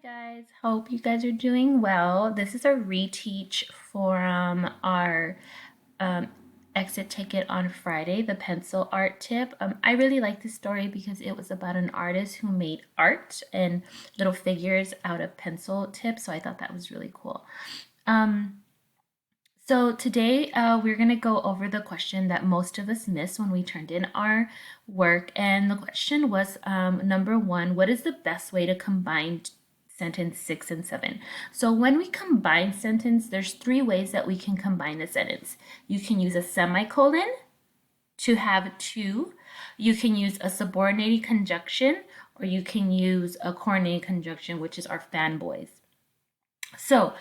Hi guys, hope you guys are doing well. This is a reteach for our um, exit ticket on Friday, the pencil art tip. I really like this story because it was about an artist who made art and little figures out of pencil tips, so I thought that was really cool. Um, so today we're going to go over the question that most of us missed when we turned in our work. And the question was number one, what is the best way to combine sentence 6 and 7? So when we combine sentence, there's three ways that we can combine the sentence. You can use a semicolon to have two. You can use a subordinating conjunction, or you can use a coordinating conjunction, which is our fanboys. So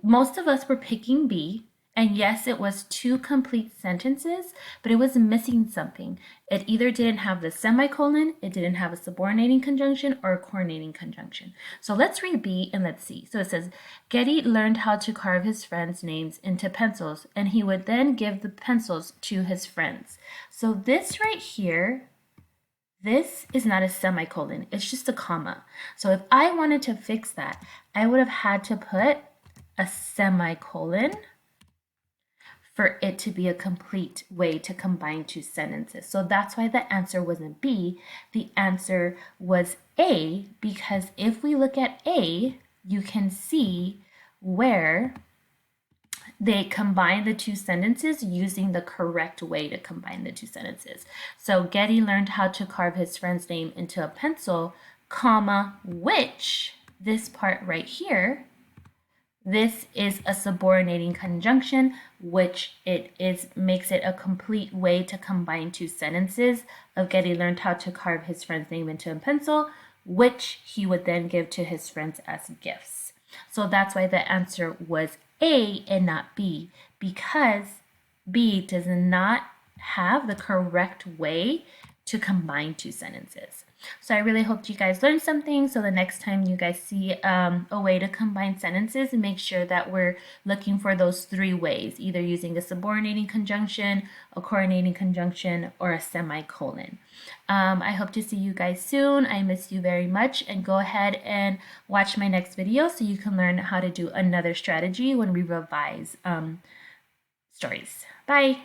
most of us were picking B, and yes, it was two complete sentences, but it was missing something. It either didn't have the semicolon, it didn't have a subordinating conjunction, or a coordinating conjunction. So let's read B and let's see. So it says, Getty learned how to carve his friends' names into pencils, and he would then give the pencils to his friends. So this right here, this is not a semicolon, it's just a comma. So if I wanted to fix that, I would have had to put a semicolon for it to be a complete way to combine two sentences. So that's why the answer wasn't B. The answer was A, because if we look at A, you can see where they combine the two sentences using the correct way to combine the two sentences. So Getty learned how to carve his friend's name into a pencil, comma, which, this part right here, this is a subordinating conjunction, which makes it a complete way to combine two sentences of Getty learned how to carve his friend's name into a pencil, which he would then give to his friends as gifts. So that's why the answer was A and not B, because B does not have the correct way to combine two sentences. So I really hope you guys learned something. So the next time you guys see a way to combine sentences, make sure that we're looking for those three ways, either using a subordinating conjunction, a coordinating conjunction, or a semicolon. I hope to see you guys soon. I miss you very much, and go ahead and watch my next video so you can learn how to do another strategy when we revise stories. Bye.